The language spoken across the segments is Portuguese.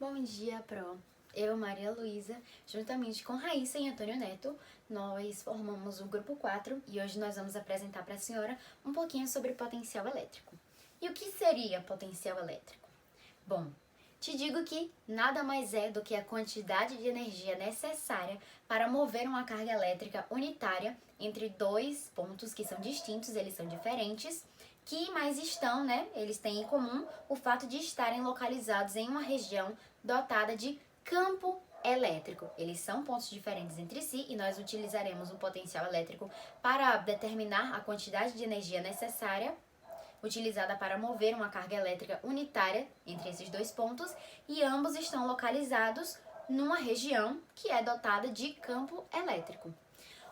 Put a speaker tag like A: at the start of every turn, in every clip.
A: Bom dia, Pro. Eu, Maria Luísa, juntamente com Raíssa e Antônio Neto, nós formamos o Grupo 4 e hoje nós vamos apresentar para a senhora um pouquinho sobre potencial elétrico. E o que seria potencial elétrico? Bom, te digo que nada mais é do que a quantidade de energia necessária para mover uma carga elétrica unitária entre dois pontos que são distintos, eles são diferentes, que mais estão, eles têm em comum o fato de estarem localizados em uma região dotada de campo elétrico. Eles são pontos diferentes entre si e nós utilizaremos o potencial elétrico para determinar a quantidade de energia necessária utilizada para mover uma carga elétrica unitária entre esses dois pontos, e ambos estão localizados numa região que é dotada de campo elétrico.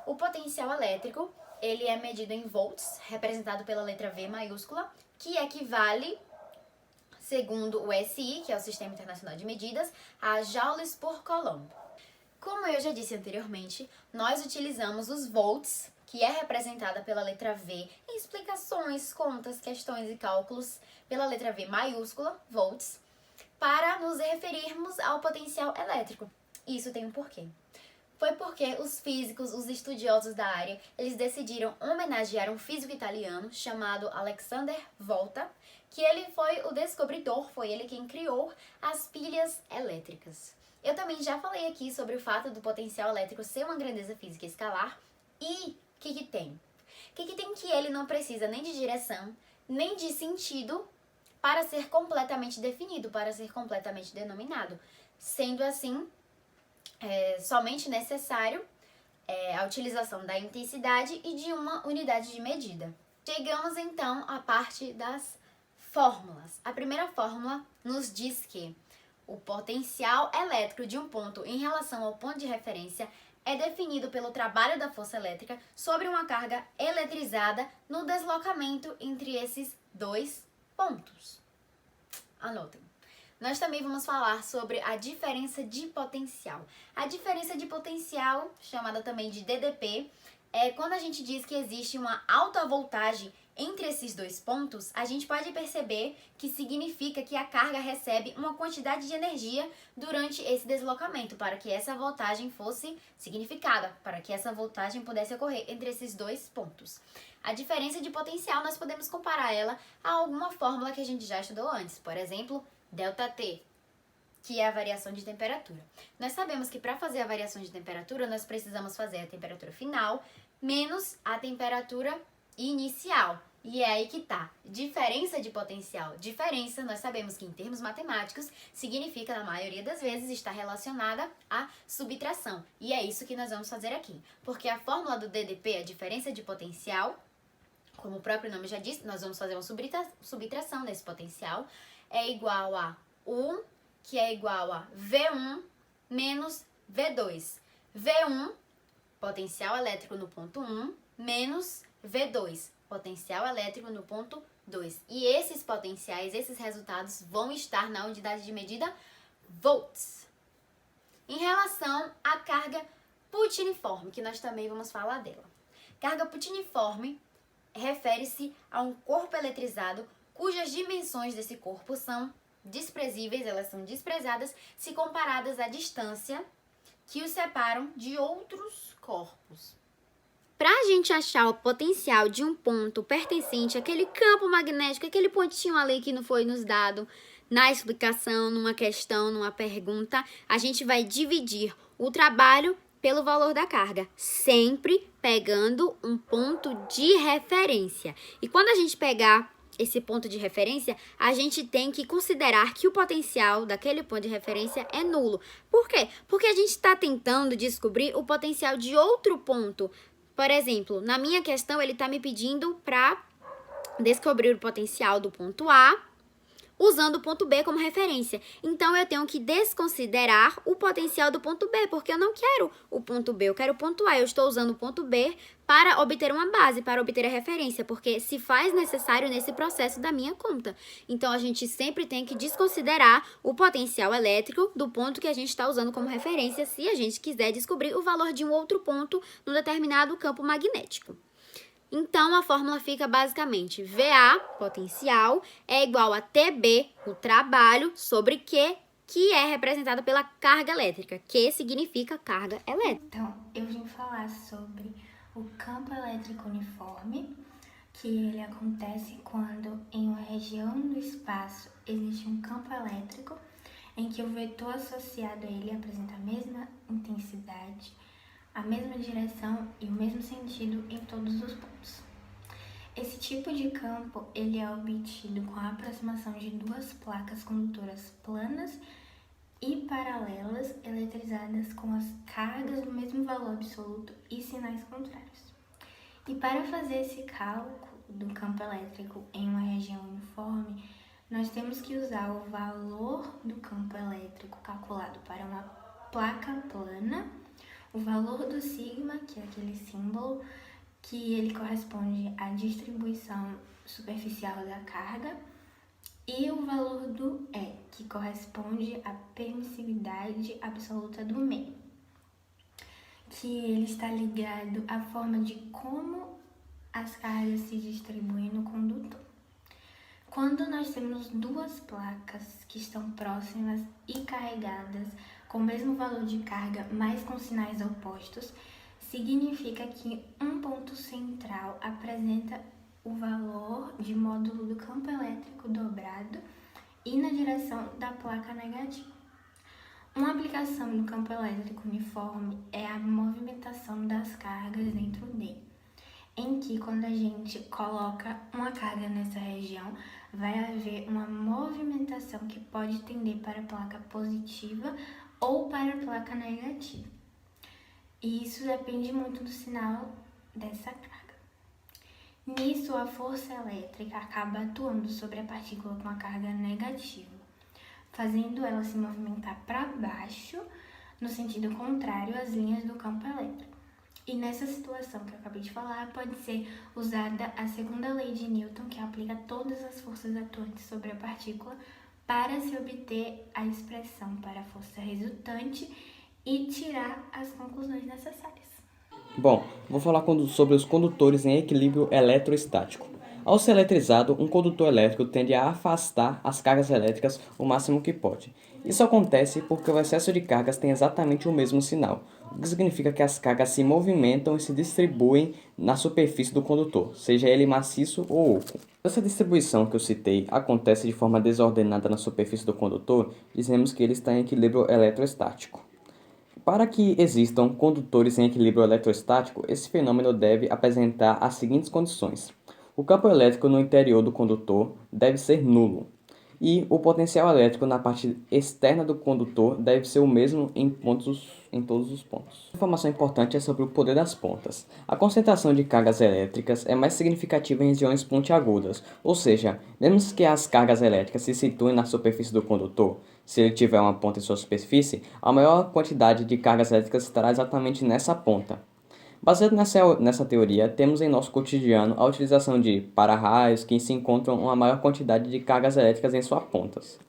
A: O potencial elétrico, ele é medido em volts, representado pela letra V maiúscula, que equivale, segundo o SI, que é o Sistema Internacional de Medidas, a joules por coulomb. Como eu já disse anteriormente, nós utilizamos os volts, que é representada pela letra V em explicações, contas, questões e cálculos, pela letra V maiúscula, volts, para nos referirmos ao potencial elétrico. Isso tem um porquê. Foi porque os físicos, os estudiosos da área, eles decidiram homenagear um físico italiano chamado Alexander Volta, que ele foi o descobridor, foi ele quem criou as pilhas elétricas. Eu também já falei aqui sobre o fato do potencial elétrico ser uma grandeza física escalar. E o que tem? O que tem que ele não precisa nem de direção, nem de sentido para ser completamente definido, para ser completamente denominado. Sendo assim, somente necessário a utilização da intensidade e de uma unidade de medida. Chegamos então à parte das fórmulas. A primeira fórmula nos diz que o potencial elétrico de um ponto em relação ao ponto de referência é definido pelo trabalho da força elétrica sobre uma carga eletrizada no deslocamento entre esses dois pontos. Anotem. Nós também vamos falar sobre a diferença de potencial. A diferença de potencial, chamada também de DDP, é quando a gente diz que existe uma alta voltagem entre esses dois pontos, a gente pode perceber que significa que a carga recebe uma quantidade de energia durante esse deslocamento, para que essa voltagem fosse significada, para que essa voltagem pudesse ocorrer entre esses dois pontos. A diferença de potencial, nós podemos comparar ela a alguma fórmula que a gente já estudou antes, por exemplo, ΔT, que é a variação de temperatura. Nós sabemos que para fazer a variação de temperatura, nós precisamos fazer a temperatura final menos a temperatura inicial. E é aí que tá. Diferença de potencial. Diferença, nós sabemos que em termos matemáticos, significa, na maioria das vezes, estar relacionada à subtração. E é isso que nós vamos fazer aqui. Porque a fórmula do DDP, a diferença de potencial, como o próprio nome já diz, nós vamos fazer uma subtração desse potencial, é igual a 1, que é igual a V1 menos V2. V1, potencial elétrico no ponto 1, menos V2, potencial elétrico no ponto 2. E esses potenciais, esses resultados vão estar na unidade de medida volts. Em relação à carga putiniforme, que nós também vamos falar dela. Carga putiniforme refere-se a um corpo eletrizado cujas dimensões desse corpo são desprezíveis, elas são desprezadas se comparadas à distância que os separam de outros corpos. Para a gente achar o potencial de um ponto pertencente àquele campo magnético, aquele pontinho ali que não foi nos dado na explicação, numa questão, numa pergunta, a gente vai dividir o trabalho pelo valor da carga, sempre pegando um ponto de referência. E quando a gente pegar esse ponto de referência, a gente tem que considerar que o potencial daquele ponto de referência é nulo. Por quê? Porque a gente está tentando descobrir o potencial de outro ponto. Por exemplo, na minha questão, ele está me pedindo para descobrir o potencial do ponto A, usando o ponto B como referência. Então, eu tenho que desconsiderar o potencial do ponto B, porque eu não quero o ponto B, eu quero o ponto A. Eu estou usando o ponto B para obter uma base, para obter a referência, porque se faz necessário nesse processo da minha conta. Então, a gente sempre tem que desconsiderar o potencial elétrico do ponto que a gente está usando como referência, se a gente quiser descobrir o valor de um outro ponto num determinado campo magnético. Então, a fórmula fica basicamente VA, potencial, é igual a TB, o trabalho, sobre Q, que é representada pela carga elétrica, que significa carga elétrica.
B: Então, eu vim falar sobre o campo elétrico uniforme, que ele acontece quando em uma região do espaço existe um campo elétrico em que o vetor associado a ele apresenta a mesma intensidade, a mesma direção e o mesmo sentido em todos os pontos. Esse tipo de campo ele é obtido com a aproximação de duas placas condutoras planas e paralelas eletrizadas com as cargas do mesmo valor absoluto e sinais contrários. E para fazer esse cálculo do campo elétrico em uma região uniforme, nós temos que usar o valor do campo elétrico calculado para uma placa plana, o valor do sigma, que é aquele símbolo, que ele corresponde à distribuição superficial da carga, e o valor do E, que corresponde à permissividade absoluta do meio, que ele está ligado à forma de como as cargas se distribuem no condutor. Quando nós temos duas placas que estão próximas e carregadas com o mesmo valor de carga, mas com sinais opostos, significa que um ponto central apresenta o valor de módulo do campo elétrico dobrado e na direção da placa negativa. Uma aplicação do campo elétrico uniforme é a movimentação das cargas dentro dele, em que quando a gente coloca uma carga nessa região, vai haver uma movimentação que pode tender para a placa positiva ou para a placa negativa. E isso depende muito do sinal dessa carga. Nisso, a força elétrica acaba atuando sobre a partícula com a carga negativa, fazendo ela se movimentar para baixo, no sentido contrário às linhas do campo elétrico. E nessa situação que eu acabei de falar, pode ser usada a segunda lei de Newton, que aplica todas as forças atuantes sobre a partícula para se obter a expressão para a força resultante e tirar as conclusões necessárias.
C: Bom, vou falar sobre os condutores em equilíbrio eletrostático. Ao ser eletrizado, um condutor elétrico tende a afastar as cargas elétricas o máximo que pode. Isso acontece porque o excesso de cargas tem exatamente o mesmo sinal, o que significa que as cargas se movimentam e se distribuem na superfície do condutor, seja ele maciço ou oco. Essa distribuição que eu citei acontece de forma desordenada na superfície do condutor, dizemos que ele está em equilíbrio eletrostático. Para que existam condutores em equilíbrio eletrostático, esse fenômeno deve apresentar as seguintes condições. O campo elétrico no interior do condutor deve ser nulo, e o potencial elétrico na parte externa do condutor deve ser o mesmo em todos os pontos. A informação importante é sobre o poder das pontas. A concentração de cargas elétricas é mais significativa em regiões pontiagudas, ou seja, mesmo que as cargas elétricas se situem na superfície do condutor, se ele tiver uma ponta em sua superfície, a maior quantidade de cargas elétricas estará exatamente nessa ponta. Baseado nessa teoria, temos em nosso cotidiano a utilização de para-raios que se encontram uma maior quantidade de cargas elétricas em suas pontas.